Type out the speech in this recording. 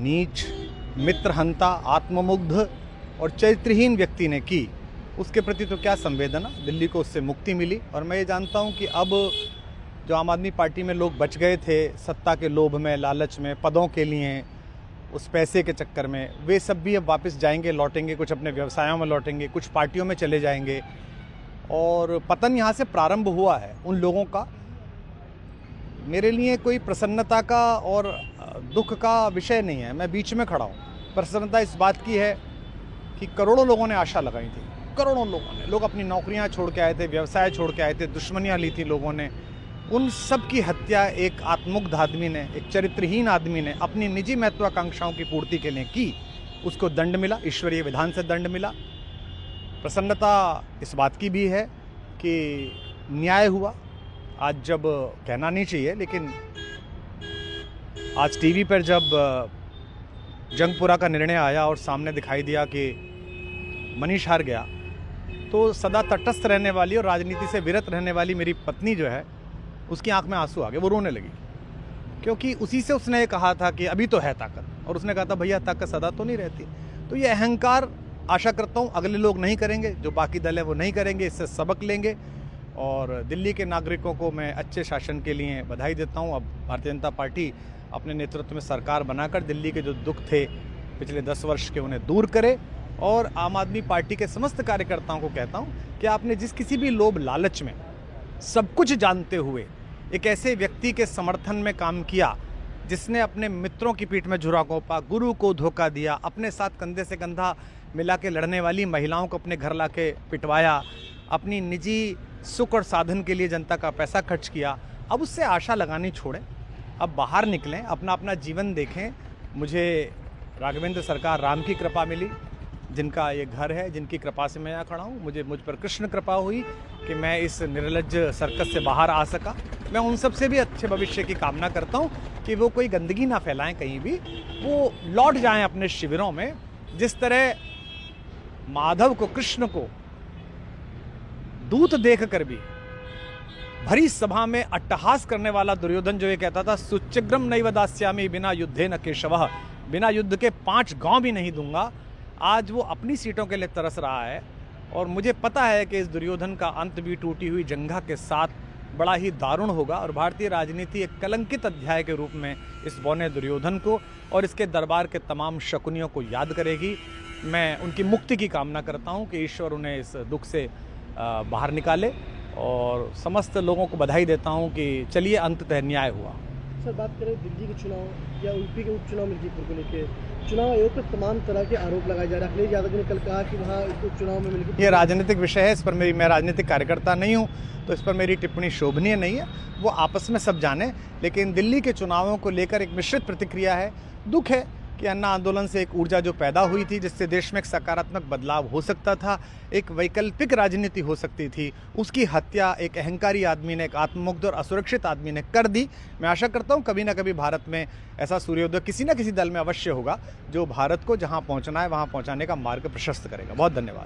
नीच, मित्रहंता, आत्ममुग्ध और चरित्रहीन व्यक्ति ने की, उसके प्रति तो क्या संवेदना। दिल्ली को उससे मुक्ति मिली और मैं ये जानता हूँ कि अब जो आम आदमी पार्टी में लोग बच गए थे सत्ता के लोभ में, लालच में, पदों के लिए, उस पैसे के चक्कर में, वे सब भी अब वापस जाएंगे, लौटेंगे, कुछ अपने व्यवसायों में लौटेंगे, कुछ पार्टियों में चले जाएंगे और पतन यहाँ से प्रारंभ हुआ है उन लोगों का। मेरे लिए कोई प्रसन्नता का और दुख का विषय नहीं है, मैं बीच में खड़ा हूँ। प्रसन्नता इस बात की है कि करोड़ों लोगों ने आशा लगाई थी, करोड़ों लोग अपनी नौकरियाँ छोड़ के आए थे, व्यवसाय छोड़ के आए थे, दुश्मनियाँ ली थी लोगों ने, उन सब की हत्या एक आत्ममुग्ध आदमी ने, एक चरित्रहीन आदमी ने अपनी निजी महत्वाकांक्षाओं की पूर्ति के लिए की। उसको दंड मिला, ईश्वरीय विधान से दंड मिला। प्रसन्नता इस बात की भी है कि न्याय हुआ। आज जब कहना नहीं चाहिए लेकिन आज टीवी पर जब जंगपुरा का निर्णय आया और सामने दिखाई दिया कि मनीष हार गया, तो सदा तटस्थ रहने वाली और राजनीति से विरत रहने वाली मेरी पत्नी जो है, उसकी आंख में आंसू आ गए, वो रोने लगी, क्योंकि उसी से उसने ये कहा था कि अभी तो है ताकत, और उसने कहा था भैया ताकत सदा तो नहीं रहती। तो ये अहंकार आशा करता हूँ अगले लोग नहीं करेंगे, जो बाकी दल है वो नहीं करेंगे, इससे सबक लेंगे। और दिल्ली के नागरिकों को मैं अच्छे शासन के लिए बधाई देता हूँ। अब भारतीय जनता पार्टी अपने नेतृत्व में सरकार बनाकर दिल्ली के जो दुख थे पिछले 10 वर्ष के, उन्हें दूर करे। और आम आदमी पार्टी के समस्त कार्यकर्ताओं को कहता हूँ कि आपने जिस किसी भी लोभ लालच में, सब कुछ जानते हुए एक ऐसे व्यक्ति के समर्थन में काम किया जिसने अपने मित्रों की पीठ में झुरा घोंपा, गुरु को धोखा दिया, अपने साथ कंधे से कंधा मिला के लड़ने वाली महिलाओं को अपने घर लाके पिटवाया, अपनी निजी सुख और साधन के लिए जनता का पैसा खर्च किया, अब उससे आशा लगानी छोड़ें, अब बाहर निकलें, अपना अपना जीवन देखें। मुझे राघवेंद्र सरकार राम की कृपा मिली, जिनका ये घर है, जिनकी कृपा से मैं यहाँ खड़ा हूँ। मुझ पर कृष्ण कृपा हुई कि मैं इस निर्लज्ज सर्कस से बाहर आ सका। मैं उन सब से भी अच्छे भविष्य की कामना करता हूँ कि वो कोई गंदगी ना फैलाएं कहीं भी, वो लौट जाएं अपने शिविरों में। जिस तरह माधव को, कृष्ण को दूत देख कर भी भरी सभा में अट्टहास करने वाला दुर्योधन जो ये कहता था सुचिग्रम नैव दास्यामि बिना युद्धे न केशवः, बिना युद्ध के 5 गांव भी नहीं दूंगा, आज वो अपनी सीटों के लिए तरस रहा है। और मुझे पता है कि इस दुर्योधन का अंत भी टूटी हुई जंघा के साथ बड़ा ही दारुण होगा और भारतीय राजनीति एक कलंकित अध्याय के रूप में इस बौने दुर्योधन को और इसके दरबार के तमाम शकुनियों को याद करेगी। मैं उनकी मुक्ति की कामना करता हूं कि ईश्वर उन्हें इस दुख से बाहर निकाले और समस्त लोगों को बधाई देता हूं कि चलिए अंततः न्याय हुआ। सर, बात करें दिल्ली के चुनाव या यूपी के उपचुनाव मिल्कीपुर को लेकर, चुनाव आयोग पर तमाम तरह के आरोप लगाए जा रहे हैं। अखिलेश यादव ने कल कहा कि वहाँ उपचुनाव में मिल्कीपुर, ये राजनीतिक विषय है, इस पर मैं राजनीतिक कार्यकर्ता नहीं हूँ, तो इस पर मेरी टिप्पणी शोभनीय नहीं है, वो आपस में सब जाने। लेकिन दिल्ली के चुनावों को लेकर एक मिश्रित प्रतिक्रिया है। दुख है कि अन्ना आंदोलन से एक ऊर्जा जो पैदा हुई थी, जिससे देश में एक सकारात्मक बदलाव हो सकता था, एक वैकल्पिक राजनीति हो सकती थी, उसकी हत्या एक अहंकारी आदमी ने, एक आत्ममुग्ध और असुरक्षित आदमी ने कर दी। मैं आशा करता हूं कभी ना कभी भारत में ऐसा सूर्योदय किसी न किसी दल में अवश्य होगा, जो भारत को जहां पहुंचना है वहां पहुंचाने का मार्ग प्रशस्त करेगा। बहुत धन्यवाद।